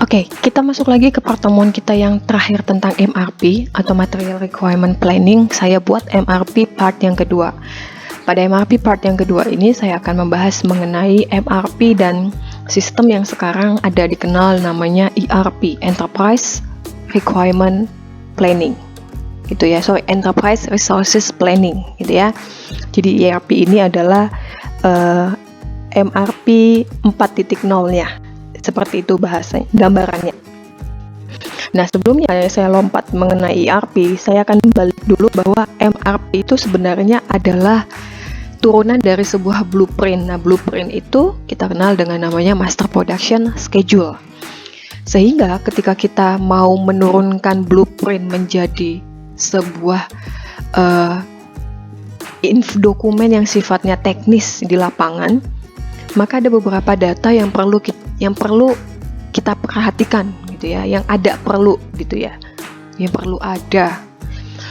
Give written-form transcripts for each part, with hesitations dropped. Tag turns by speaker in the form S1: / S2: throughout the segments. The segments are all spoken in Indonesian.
S1: Oke, kita masuk lagi ke pertemuan kita yang terakhir tentang MRP atau Material Requirement Planning. Saya buat MRP part yang kedua. Pada MRP part yang kedua ini saya akan membahas mengenai MRP dan sistem yang sekarang ada dikenal namanya ERP, Enterprise Requirement Planning. Gitu ya. So, Enterprise Resources Planning gitu ya. Jadi ERP ini adalah MRP 4.0-nya. Seperti itu bahasanya, gambarannya. Nah, sebelumnya saya lompat mengenai ERP, saya akan balik dulu bahwa MRP itu sebenarnya adalah turunan dari sebuah blueprint. Nah, blueprint itu kita kenal dengan namanya Master Production Schedule. Sehingga ketika kita mau menurunkan blueprint menjadi sebuah dokumen yang sifatnya teknis di lapangan, maka ada beberapa data yang perlu kita perhatikan gitu ya, yang perlu ada.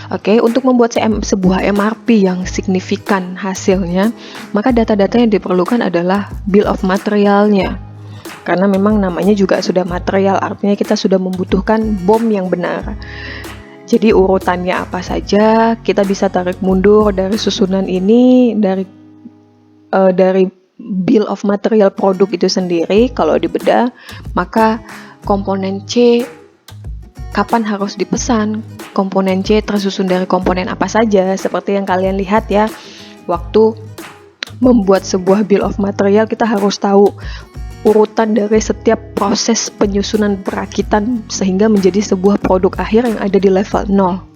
S1: Oke, untuk membuat sebuah MRP yang signifikan hasilnya, maka data-data yang diperlukan adalah bill of materialnya. Karena memang namanya juga sudah material, artinya kita sudah membutuhkan BOM yang benar. Jadi urutannya apa saja, kita bisa tarik mundur dari susunan ini, dari bill of material produk itu sendiri. Kalau dibedah, maka komponen C kapan harus dipesan, komponen C tersusun dari komponen apa saja, seperti yang kalian lihat ya. Waktu membuat sebuah bill of material, kita harus tahu urutan dari setiap proses penyusunan perakitan sehingga menjadi sebuah produk akhir yang ada di level 0.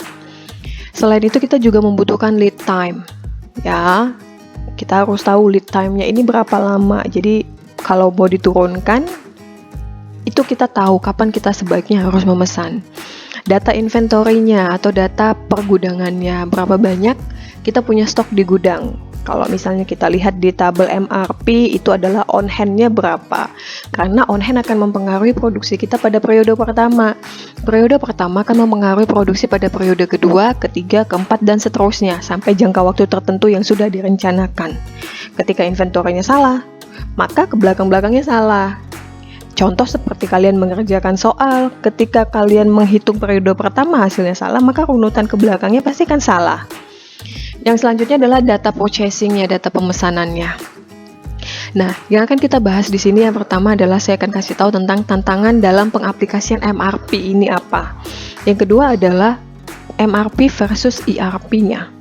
S1: Selain itu kita juga membutuhkan lead time ya. Kita harus tahu lead time-nya ini berapa lama. Jadi kalau mau diturunkan, itu kita tahu kapan kita sebaiknya harus memesan. Data inventory-nya atau data pergudangannya, berapa banyak kita punya stok di gudang. Kalau misalnya kita lihat di tabel MRP, itu adalah on hand-nya berapa. Karena on hand akan mempengaruhi produksi kita pada periode pertama. Periode pertama akan mempengaruhi produksi pada periode kedua, ketiga, keempat, dan seterusnya, sampai jangka waktu tertentu yang sudah direncanakan. Ketika inventory-nya salah, maka ke belakang-belakangnya salah. Contoh seperti kalian mengerjakan soal, ketika kalian menghitung periode pertama hasilnya salah, maka runutan ke belakangnya pasti kan salah. Yang selanjutnya adalah data purchasing-nya, data pemesanannya. Nah, yang akan kita bahas di sini yang pertama adalah saya akan kasih tahu tentang tantangan dalam pengaplikasian MRP ini apa. Yang kedua adalah MRP versus ERP-nya.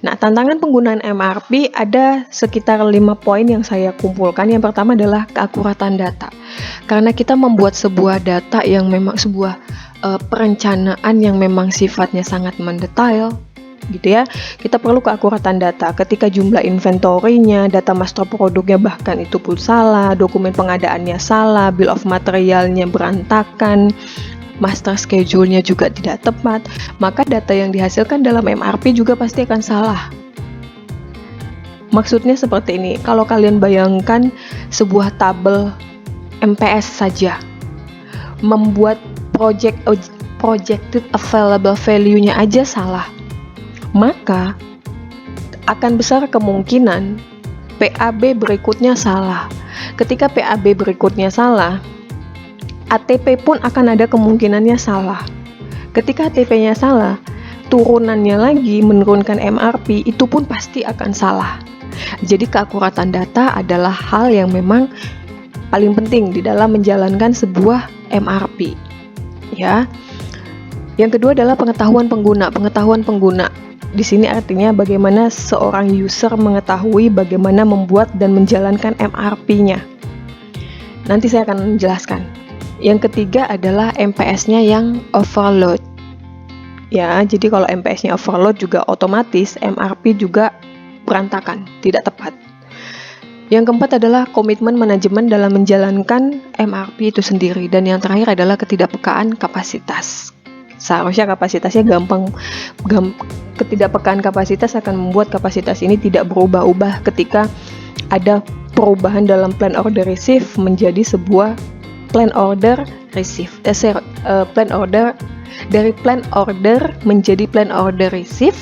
S1: Nah, tantangan penggunaan MRP ada sekitar 5 poin yang saya kumpulkan. Yang pertama adalah keakuratan data. Karena kita membuat sebuah data yang memang sebuah perencanaan yang memang sifatnya sangat mendetail, gitu ya, kita perlu keakuratan data. Ketika jumlah inventory-nya, data master produknya bahkan itu pun salah, dokumen pengadaannya salah, bill of materialnya berantakan, master schedule-nya juga tidak tepat, maka data yang dihasilkan dalam MRP juga pasti akan salah. Maksudnya seperti ini, kalau kalian bayangkan sebuah tabel MPS saja, membuat projected available value-nya aja salah, maka akan besar kemungkinan PAB berikutnya salah. Ketika PAB berikutnya salah, ATP pun akan ada kemungkinannya salah. Ketika ATP-nya salah, turunannya lagi menurunkan MRP itu pun pasti akan salah. Jadi keakuratan data adalah hal yang memang paling penting di dalam menjalankan sebuah MRP. Ya. Yang kedua adalah pengetahuan pengguna. Pengetahuan pengguna di sini artinya bagaimana seorang user mengetahui bagaimana membuat dan menjalankan MRP-nya. Nanti saya akan menjelaskan. Yang ketiga adalah MPS-nya yang overload. Ya, jadi kalau MPS-nya overload juga otomatis MRP juga berantakan, tidak tepat. Yang keempat adalah komitmen manajemen dalam menjalankan MRP itu sendiri. Dan yang terakhir adalah ketidakpekaan kapasitas. Seharusnya kapasitasnya ketidakpekaan kapasitas akan membuat kapasitas ini tidak berubah-ubah ketika ada perubahan dalam plan order receive menjadi sebuah plan order receive. Plan order dari plan order menjadi plan order receive.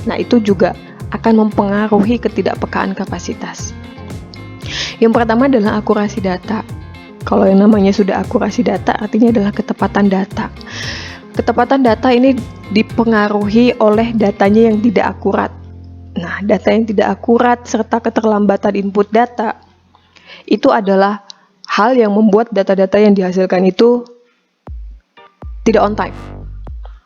S1: Nah, itu juga akan mempengaruhi ketidakpekaan kapasitas. Yang pertama adalah akurasi data. Kalau yang namanya sudah akurasi data, artinya adalah ketepatan data. Ketepatan data ini dipengaruhi oleh datanya yang tidak akurat. Nah, data yang tidak akurat serta keterlambatan input data itu adalah hal yang membuat data-data yang dihasilkan itu tidak on time.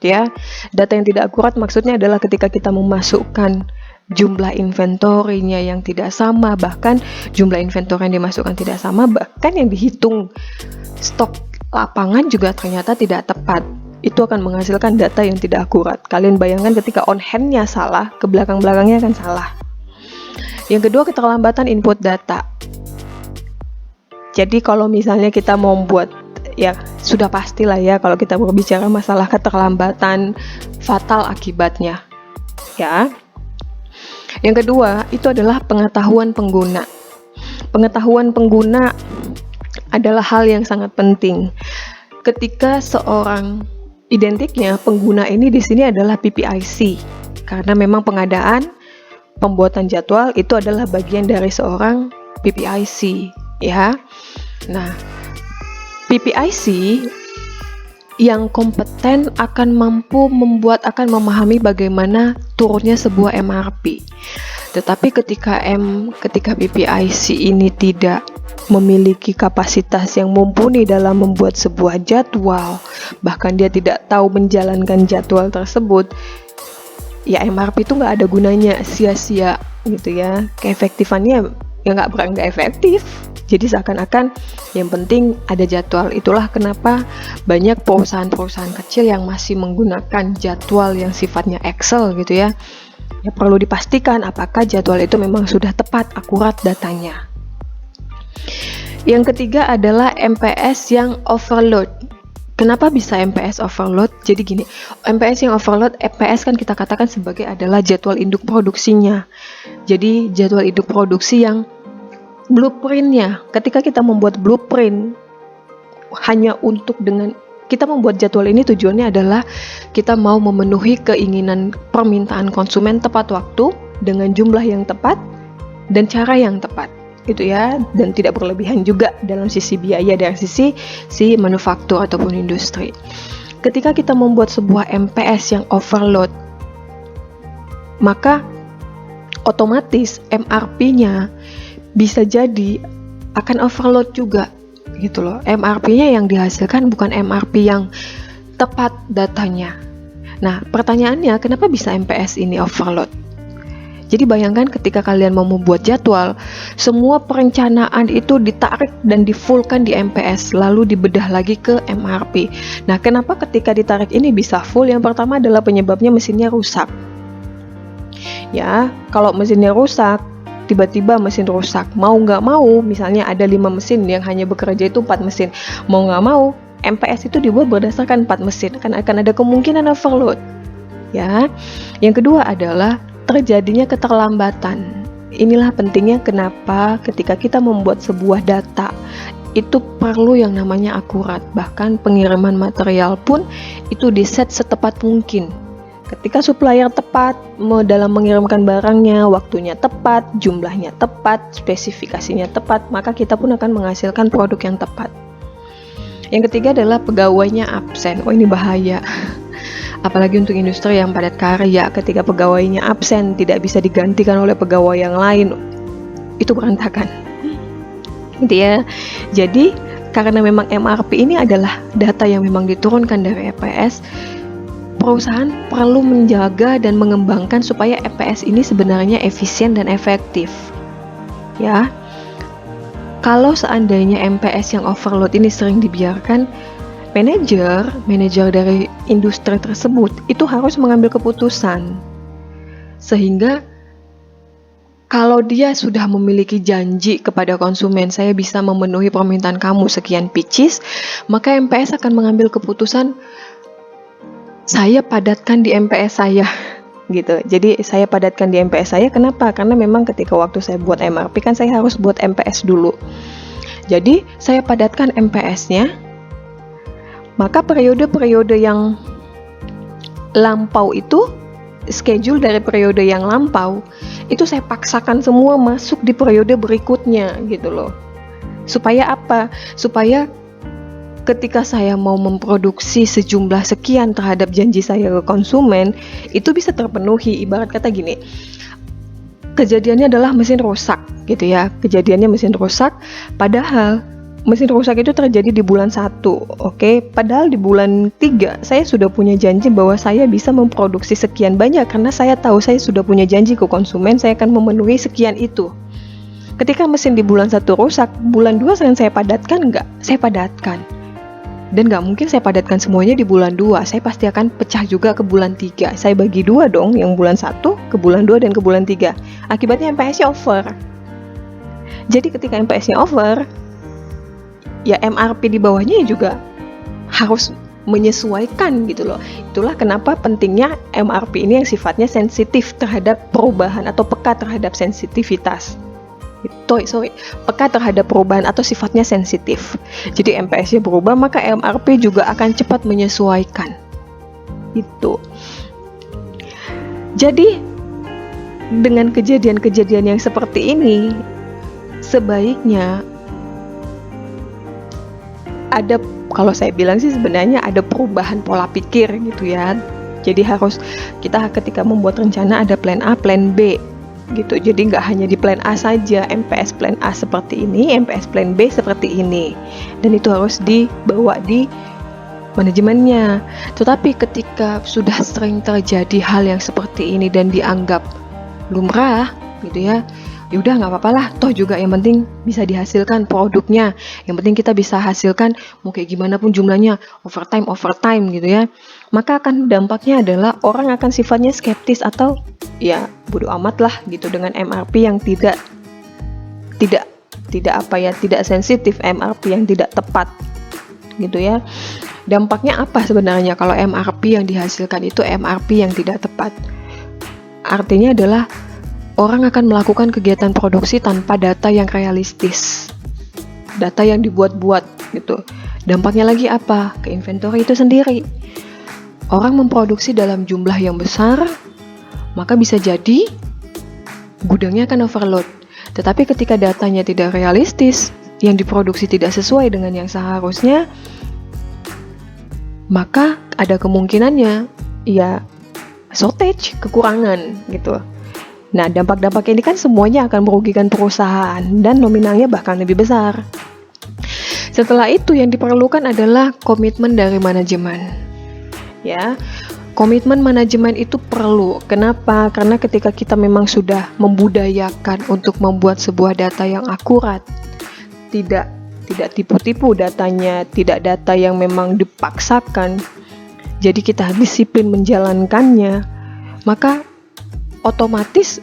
S1: Ya, data yang tidak akurat maksudnya adalah ketika kita memasukkan jumlah inventorinya yang tidak sama, bahkan jumlah inventory yang dimasukkan tidak sama, bahkan yang dihitung stok lapangan juga ternyata tidak tepat. Itu akan menghasilkan data yang tidak akurat. Kalian bayangkan ketika on hand-nya salah, ke belakang-belakangnya akan salah. Yang kedua, keterlambatan input data. Jadi kalau misalnya kita mau buat, ya sudah pastilah ya kalau kita berbicara masalah keterlambatan, fatal akibatnya. Ya. Yang kedua, itu adalah pengetahuan pengguna. Pengetahuan pengguna adalah hal yang sangat penting. Ketika seorang identiknya pengguna ini di sini adalah PPIC, karena memang pengadaan, pembuatan jadwal itu adalah bagian dari seorang PPIC, ya. Nah, PPIC yang kompeten akan mampu akan memahami bagaimana turunnya sebuah MRP. Tetapi ketika PPIC ini tidak memiliki kapasitas yang mumpuni dalam membuat sebuah jadwal, bahkan dia tidak tahu menjalankan jadwal tersebut, ya MRP itu nggak ada gunanya, sia-sia gitu ya. Keefektifannya ya nggak efektif. Jadi seakan-akan yang penting ada jadwal. Itulah kenapa banyak perusahaan-perusahaan kecil yang masih menggunakan jadwal yang sifatnya Excel gitu ya. Ya perlu dipastikan apakah jadwal itu memang sudah tepat, akurat datanya. Yang ketiga adalah MPS yang overload. Kenapa bisa MPS overload? Jadi gini, MPS yang overload, MPS kan kita katakan sebagai adalah jadwal induk produksinya. Jadi jadwal induk produksi yang blueprintnya, ketika kita membuat blueprint hanya untuk dengan kita membuat jadwal ini tujuannya adalah kita mau memenuhi keinginan permintaan konsumen tepat waktu dengan jumlah yang tepat dan cara yang tepat gitu ya, dan tidak berlebihan juga dalam sisi biaya dari sisi si manufaktur ataupun industri. Ketika kita membuat sebuah MPS yang overload, maka otomatis MRP-nya bisa jadi akan overload juga gitu loh. MRP-nya yang dihasilkan bukan MRP yang tepat datanya. Nah, pertanyaannya kenapa bisa MPS ini overload? Jadi bayangkan ketika kalian mau membuat jadwal, semua perencanaan itu ditarik dan di-fullkan di MPS, lalu dibedah lagi ke MRP. Nah, kenapa ketika ditarik ini bisa full? Yang pertama adalah penyebabnya mesinnya rusak. Ya, kalau mesinnya rusak, tiba-tiba mesin rusak, mau nggak mau, misalnya ada 5 mesin yang hanya bekerja itu 4 mesin, mau nggak mau MPS itu dibuat berdasarkan 4 mesin, akan ada kemungkinan overload ya. Yang kedua adalah terjadinya keterlambatan. Inilah pentingnya kenapa ketika kita membuat sebuah data itu perlu yang namanya akurat, bahkan pengiriman material pun itu diset setepat mungkin. Ketika supplier tepat dalam mengirimkan barangnya, waktunya tepat, jumlahnya tepat, spesifikasinya tepat, maka kita pun akan menghasilkan produk yang tepat. Yang ketiga adalah pegawainya absen. Oh, ini bahaya. Apalagi untuk industri yang padat karya, ketika pegawainya absen, tidak bisa digantikan oleh pegawai yang lain, itu berantakan. Gitu ya. Jadi, karena memang MRP ini adalah data yang memang diturunkan dari EPS, perusahaan perlu menjaga dan mengembangkan supaya EPS ini sebenarnya efisien dan efektif. Ya. Kalau seandainya MPS yang overload ini sering dibiarkan, manajer dari industri tersebut itu harus mengambil keputusan. Sehingga kalau dia sudah memiliki janji kepada konsumen, saya bisa memenuhi permintaan kamu sekian pieces, maka MPS akan mengambil keputusan, saya padatkan di MPS saya gitu. Jadi saya padatkan di MPS saya, kenapa? Karena memang ketika waktu saya buat MRP kan saya harus buat MPS dulu. Jadi saya padatkan MPS-nya. Maka periode-periode yang lampau itu, schedule dari periode yang lampau itu saya paksakan semua masuk di periode berikutnya gitu loh. Supaya apa? Supaya ketika saya mau memproduksi sejumlah sekian terhadap janji saya ke konsumen, itu bisa terpenuhi. Ibarat kata gini, kejadiannya adalah mesin rusak gitu ya. Kejadiannya mesin rusak, padahal mesin rusak itu terjadi di bulan 1, oke? Padahal di bulan 3 saya sudah punya janji bahwa saya bisa memproduksi sekian banyak, karena saya tahu saya sudah punya janji ke konsumen, saya akan memenuhi sekian itu. Ketika mesin di bulan 1 rusak, bulan 2 sering saya padatkan nggak? Saya padatkan. Dan nggak mungkin saya padatkan semuanya di bulan 2, saya pasti akan pecah juga ke bulan 3. Saya bagi 2 dong, yang bulan 1 ke bulan 2 dan ke bulan 3. Akibatnya MPS-nya over. Jadi ketika MPS-nya over, ya MRP di bawahnya juga harus menyesuaikan gitu loh. Itulah kenapa pentingnya MRP ini yang sifatnya sensitif terhadap perubahan atau peka terhadap sensitivitas. Peka terhadap perubahan atau sifatnya sensitif. Jadi MPS-nya berubah, maka MRP juga akan cepat menyesuaikan. Itu. Jadi dengan kejadian-kejadian yang seperti ini, sebaiknya ada, kalau saya bilang sih sebenarnya ada perubahan pola pikir gitu ya. Jadi harus kita ketika membuat rencana ada plan A, plan B gitu. Jadi nggak hanya di plan A saja, MPS plan A seperti ini, MPS plan B seperti ini, dan itu harus dibawa di manajemennya. Tetapi ketika sudah sering terjadi hal yang seperti ini dan dianggap lumrah gitu ya, udah nggak apa-apa lah, toh juga yang penting bisa dihasilkan produknya, yang penting kita bisa hasilkan mau kayak gimana pun jumlahnya, overtime gitu ya. Maka akan dampaknya adalah orang akan sifatnya skeptis atau ya bodo amat lah gitu dengan MRP yang tidak sensitif, MRP yang tidak tepat gitu ya. Dampaknya apa sebenarnya kalau MRP yang dihasilkan itu MRP yang tidak tepat? Artinya adalah orang akan melakukan kegiatan produksi tanpa data yang realistis, data yang dibuat-buat gitu. Dampaknya lagi apa? Ke inventory itu sendiri. Orang memproduksi dalam jumlah yang besar, maka bisa jadi gudangnya akan overload. Tetapi ketika datanya tidak realistis, yang diproduksi tidak sesuai dengan yang seharusnya, maka ada kemungkinannya ya shortage, kekurangan gitu. Nah, dampak-dampak ini kan semuanya akan merugikan perusahaan dan nominalnya bahkan lebih besar. Setelah itu yang diperlukan adalah komitmen dari manajemen. Ya, komitmen manajemen itu perlu. Kenapa? Karena ketika kita memang sudah membudayakan untuk membuat sebuah data yang akurat, tidak tipu-tipu datanya, tidak data yang memang dipaksakan, jadi kita disiplin menjalankannya, maka otomatis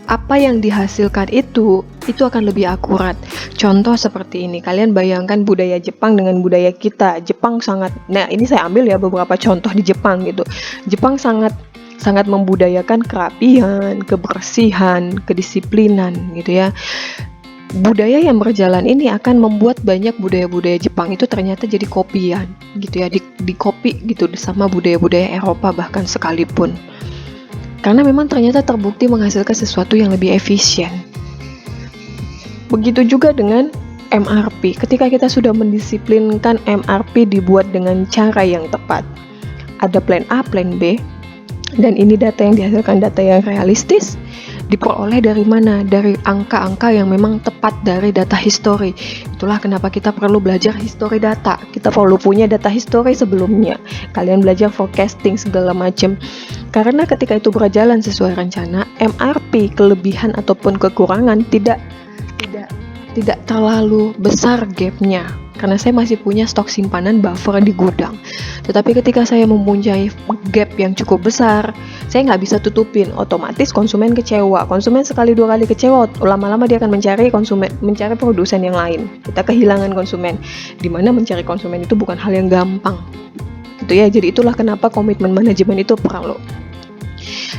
S1: apa yang dihasilkan itu akan lebih akurat. Contoh seperti ini, kalian bayangkan budaya Jepang dengan budaya kita. Jepang sangat, nah ini saya ambil ya beberapa contoh di Jepang gitu. Jepang sangat membudayakan kerapian, kebersihan, kedisiplinan gitu ya. Budaya yang berjalan ini akan membuat banyak budaya-budaya Jepang itu ternyata jadi kopian gitu ya, di copy gitu sama budaya-budaya Eropa bahkan sekalipun. Karena memang ternyata terbukti menghasilkan sesuatu yang lebih efisien. Begitu juga dengan MRP. Ketika kita sudah mendisiplinkan MRP dibuat dengan cara yang tepat. Ada plan A, plan B, dan ini data yang dihasilkan data yang realistis. Diperoleh dari mana? Dari angka-angka yang memang tepat dari data history. Itulah kenapa kita perlu belajar history data. Kita perlu punya data history sebelumnya. Kalian belajar forecasting segala macam. Karena ketika itu berjalan sesuai rencana, MRP kelebihan ataupun kekurangan tidak terlalu besar gapnya. Karena saya masih punya stok simpanan buffer di gudang. Tetapi ketika saya mempunyai gap yang cukup besar, saya nggak bisa tutupin. Otomatis konsumen kecewa. Konsumen sekali dua kali kecewa, lama-lama dia akan mencari produsen yang lain. Kita kehilangan konsumen. Dimana mencari konsumen itu bukan hal yang gampang. Gitu ya. Jadi itulah kenapa komitmen manajemen itu perlu.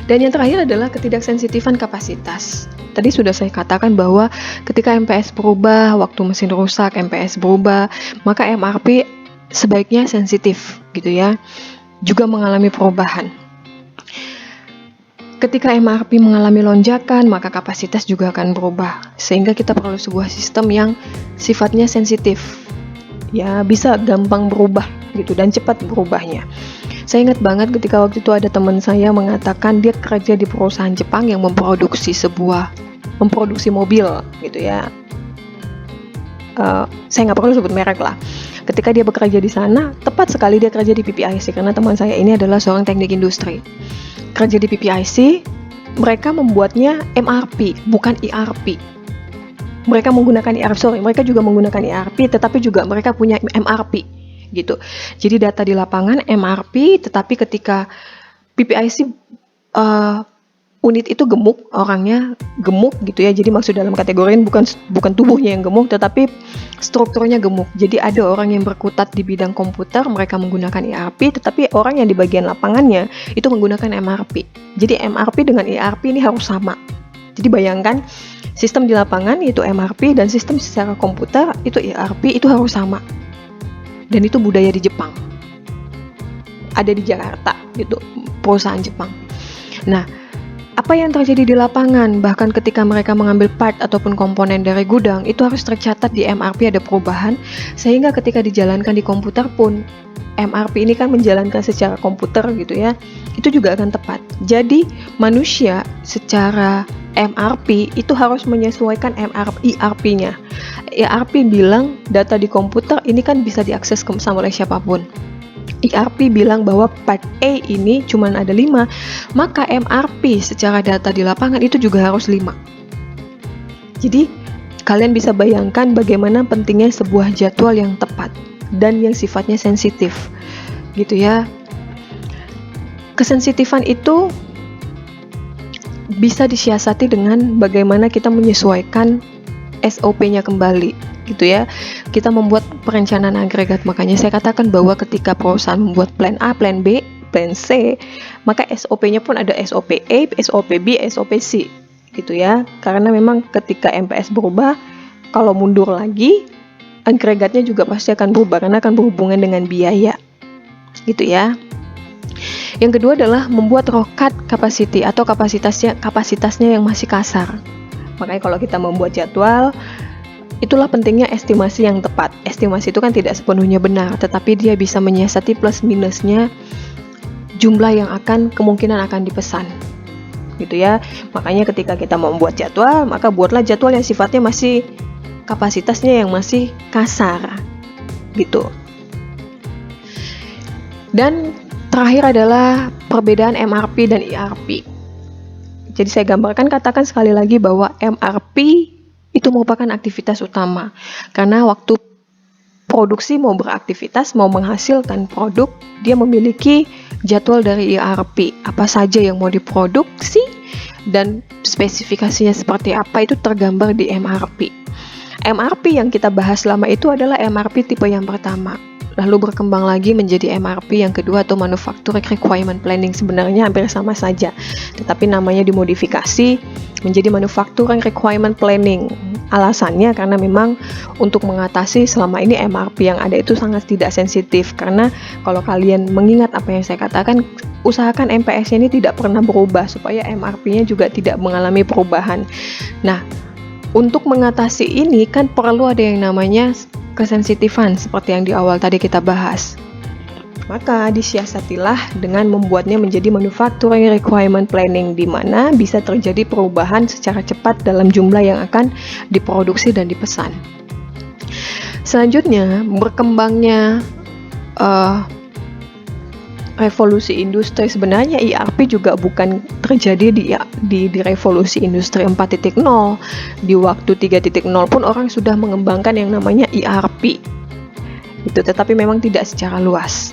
S1: Dan yang terakhir adalah ketidaksensitifan kapasitas. Tadi sudah saya katakan bahwa ketika MPS berubah, waktu mesin rusak, MPS berubah, maka MRP sebaiknya sensitif gitu ya, juga mengalami perubahan. Ketika MRP mengalami lonjakan, maka kapasitas juga akan berubah, sehingga kita perlu sebuah sistem yang sifatnya sensitif. Ya, bisa gampang berubah gitu dan cepat berubahnya. Saya ingat banget ketika waktu itu ada teman saya mengatakan dia kerja di perusahaan Jepang yang memproduksi mobil gitu ya. Saya nggak perlu sebut merek lah. Ketika dia bekerja di sana, tepat sekali dia kerja di PPIC karena teman saya ini adalah seorang teknik industri. Kerja di PPIC, mereka membuatnya MRP, bukan ERP. Mereka juga menggunakan ERP, tetapi juga mereka punya MRP, gitu. Jadi data di lapangan MRP, tetapi ketika PPIC unit itu gemuk, orangnya gemuk gitu ya. Jadi maksud dalam kategori ini bukan tubuhnya yang gemuk, tetapi strukturnya gemuk. Jadi ada orang yang berkutat di bidang komputer, mereka menggunakan ERP, tetapi orang yang di bagian lapangannya itu menggunakan MRP. Jadi MRP dengan ERP ini harus sama. Jadi bayangkan sistem di lapangan itu MRP dan sistem secara komputer itu ERP itu harus sama. Dan itu budaya di Jepang. Ada di Jakarta gitu, perusahaan Jepang. Nah, apa yang terjadi di lapangan, bahkan ketika mereka mengambil part ataupun komponen dari gudang, itu harus tercatat di MRP ada perubahan, sehingga ketika dijalankan di komputer pun, MRP ini kan menjalankan secara komputer gitu ya, itu juga akan tepat. Jadi, manusia secara MRP itu harus menyesuaikan ERP-nya. ERP bilang data di komputer ini kan bisa diakses sama oleh siapapun. ERP bilang bahwa part A ini cuma ada 5, maka MRP secara data di lapangan itu juga harus 5. Jadi, kalian bisa bayangkan bagaimana pentingnya sebuah jadwal yang tepat dan yang sifatnya sensitif. Gitu ya. Kesensitifan itu bisa disiasati dengan bagaimana kita menyesuaikan SOP-nya kembali. Gitu ya, kita membuat perencanaan agregat. Makanya saya katakan bahwa ketika perusahaan membuat plan A, plan B, plan C, maka SOP-nya pun ada SOP A, SOP B, SOP C gitu ya. Karena memang ketika MPS berubah, kalau mundur lagi, agregatnya juga pasti akan berubah karena akan berhubungan dengan biaya gitu ya. Yang kedua adalah membuat rokat capacity atau kapasitasnya yang masih kasar. Makanya kalau kita membuat jadwal, itulah pentingnya estimasi yang tepat. Estimasi itu kan tidak sepenuhnya benar, tetapi dia bisa menyiasati plus minusnya jumlah yang kemungkinan akan dipesan. Gitu ya. Makanya ketika kita membuat jadwal, maka buatlah jadwal yang sifatnya masih kapasitasnya yang masih kasar. Gitu. Dan terakhir adalah perbedaan MRP dan ERP. Jadi saya katakan sekali lagi bahwa MRP itu merupakan aktivitas utama, karena waktu produksi mau beraktivitas, mau menghasilkan produk, dia memiliki jadwal dari ERP, apa saja yang mau diproduksi dan spesifikasinya seperti apa itu tergambar di MRP. MRP yang kita bahas selama itu adalah MRP tipe yang pertama, lalu berkembang lagi menjadi MRP yang kedua atau Manufacturing Requirement Planning. Sebenarnya hampir sama saja, tetapi namanya dimodifikasi menjadi Manufacturing Requirement Planning. Alasannya karena memang untuk mengatasi selama ini MRP yang ada itu sangat tidak sensitif, karena kalau kalian mengingat apa yang saya katakan, usahakan MPS-nya ini tidak pernah berubah supaya MRP-nya juga tidak mengalami perubahan. Nah, untuk mengatasi ini kan perlu ada yang namanya kesensitifan seperti yang di awal tadi kita bahas. Maka disiasatilah dengan membuatnya menjadi Manufacturing Requirement Planning, di mana bisa terjadi perubahan secara cepat dalam jumlah yang akan diproduksi dan dipesan. Selanjutnya, berkembangnya revolusi industri. Sebenarnya ERP juga bukan terjadi di revolusi industri 4.0. Di waktu 3.0 pun orang sudah mengembangkan yang namanya ERP. Itu tetapi memang tidak secara luas.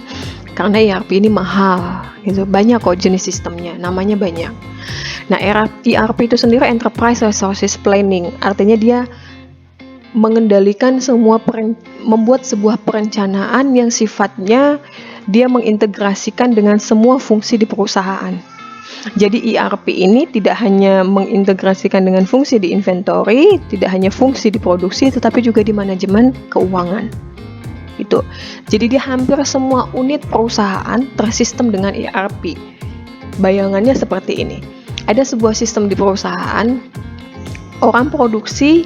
S1: Karena ERP ini mahal, gitu. Banyak kok jenis sistemnya, namanya banyak. Nah, ERP itu sendiri Enterprise Resources Planning, artinya dia mengendalikan membuat sebuah perencanaan yang sifatnya dia mengintegrasikan dengan semua fungsi di perusahaan. Jadi ERP ini tidak hanya mengintegrasikan dengan fungsi di inventory, tidak hanya fungsi di produksi, tetapi juga di manajemen keuangan. Gitu. Jadi dia hampir semua unit perusahaan tersistem dengan ERP. Bayangannya seperti ini. Ada sebuah sistem di perusahaan, orang produksi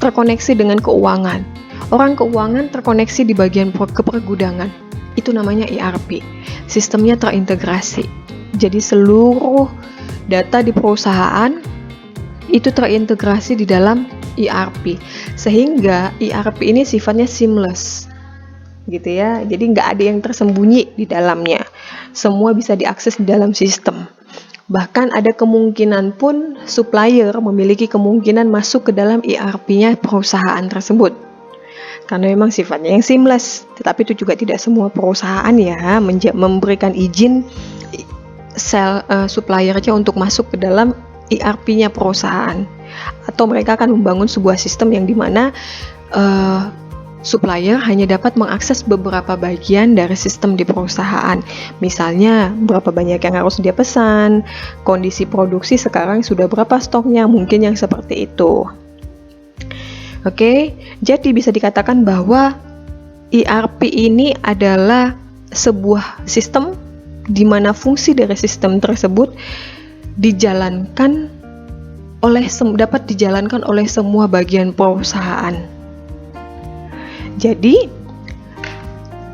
S1: terkoneksi dengan keuangan, orang keuangan terkoneksi di bagian kepergudangan. Itu namanya ERP. Sistemnya terintegrasi. Jadi seluruh data di perusahaan itu terintegrasi di dalam ERP, sehingga ERP ini sifatnya seamless gitu ya. Jadi nggak ada yang tersembunyi di dalamnya, semua bisa diakses di dalam sistem. Bahkan ada kemungkinan pun supplier memiliki kemungkinan masuk ke dalam ERP-nya perusahaan tersebut, karena memang sifatnya yang seamless. Tetapi itu juga tidak semua perusahaan ya memberikan izin suppliernya untuk masuk ke dalam ERP-nya perusahaan, atau mereka akan membangun sebuah sistem yang dimana supplier hanya dapat mengakses beberapa bagian dari sistem di perusahaan. Misalnya berapa banyak yang harus dia pesan, kondisi produksi sekarang sudah berapa stoknya, mungkin yang seperti itu. Oke, jadi bisa dikatakan bahwa ERP ini adalah sebuah sistem di mana fungsi dari sistem tersebut dapat dijalankan oleh semua bagian perusahaan. Jadi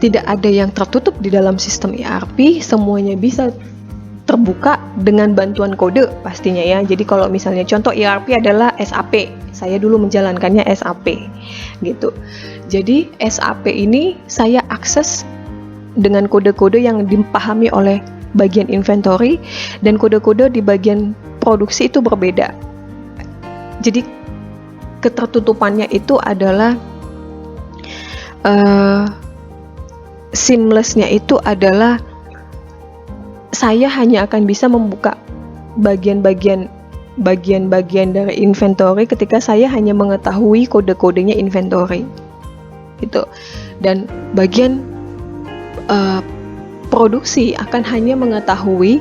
S1: tidak ada yang tertutup di dalam sistem ERP, semuanya bisa terbuka dengan bantuan kode pastinya ya. Jadi kalau misalnya contoh ERP adalah SAP, saya dulu menjalankannya SAP gitu. Jadi SAP ini saya akses dengan kode-kode yang dipahami oleh bagian inventory, dan kode-kode di bagian produksi itu berbeda. Jadi ketertutupannya itu adalah seamlessnya itu adalah saya hanya akan bisa membuka bagian-bagian dari inventory ketika saya hanya mengetahui kode-kodenya inventory gitu. Dan bagian produksi akan hanya mengetahui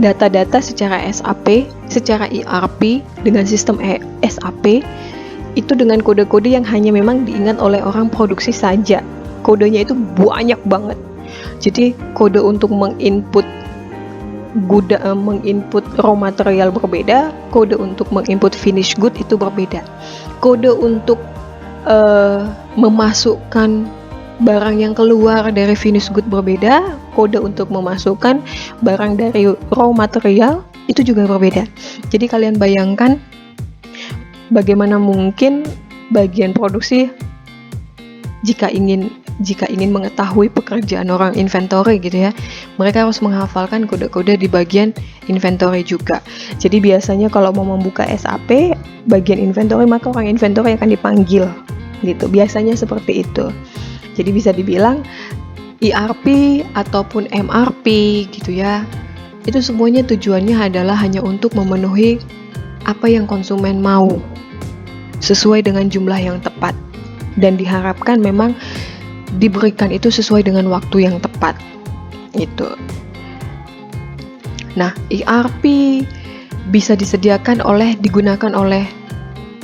S1: data-data secara SAP, secara ERP dengan sistem SAP itu dengan kode-kode yang hanya memang diingat oleh orang produksi saja. Kodenya itu banyak banget. Jadi kode untuk menginput raw material berbeda, kode untuk menginput finish good itu berbeda. Kode untuk memasukkan barang yang keluar dari finish good berbeda, kode untuk memasukkan barang dari raw material itu juga berbeda. Jadi kalian bayangkan bagaimana mungkin bagian produksi jika ingin mengetahui pekerjaan orang inventory gitu ya, mereka harus menghafalkan kode-kode di bagian inventory juga. Jadi biasanya kalau mau membuka SAP bagian inventory, maka orang inventory akan dipanggil gitu. Biasanya seperti itu. Jadi bisa dibilang ERP ataupun MRP gitu ya, itu semuanya tujuannya adalah hanya untuk memenuhi apa yang konsumen mau sesuai dengan jumlah yang tepat, dan diharapkan memang diberikan itu sesuai dengan waktu yang tepat gitu. Nah, ERP bisa digunakan oleh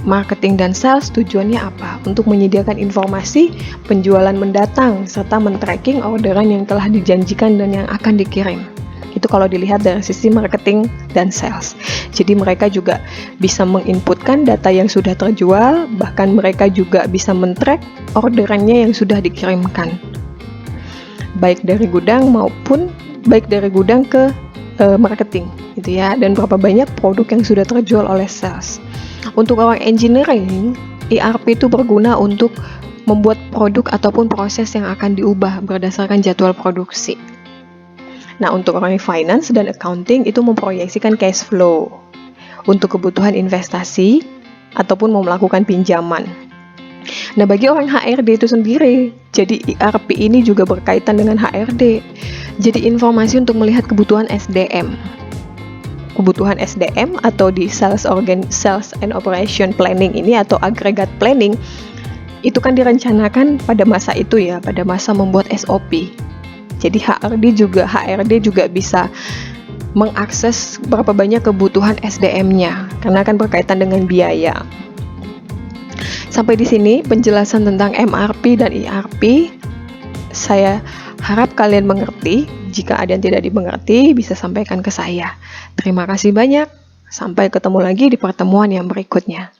S1: marketing dan sales. Tujuannya apa? Untuk menyediakan informasi penjualan mendatang serta men-tracking orderan yang telah dijanjikan dan yang akan dikirim. Itu kalau dilihat dari sisi marketing dan sales. Jadi mereka juga bisa menginputkan data yang sudah terjual, bahkan mereka juga bisa men-track orderannya yang sudah dikirimkan, baik dari gudang ke marketing gitu ya, dan berapa banyak produk yang sudah terjual oleh sales. Untuk orang engineering, ERP itu berguna untuk membuat produk ataupun proses yang akan diubah berdasarkan jadwal produksi. Nah, untuk orang finance dan accounting itu memproyeksikan cash flow untuk kebutuhan investasi ataupun mau melakukan pinjaman. Nah, bagi orang HRD itu sendiri, jadi ERP ini juga berkaitan dengan HRD. Jadi informasi untuk melihat kebutuhan SDM. Kebutuhan SDM atau di Sales and Operation Planning ini atau Aggregate Planning itu kan direncanakan pada masa itu ya, pada masa membuat SOP. Jadi HRD juga bisa mengakses berapa banyak kebutuhan SDM-nya karena kan berkaitan dengan biaya. Sampai di sini penjelasan tentang MRP dan ERP. Saya Harap kalian mengerti. Jika ada yang tidak dimengerti, bisa sampaikan ke saya. Terima kasih banyak. Sampai ketemu lagi di pertemuan yang berikutnya.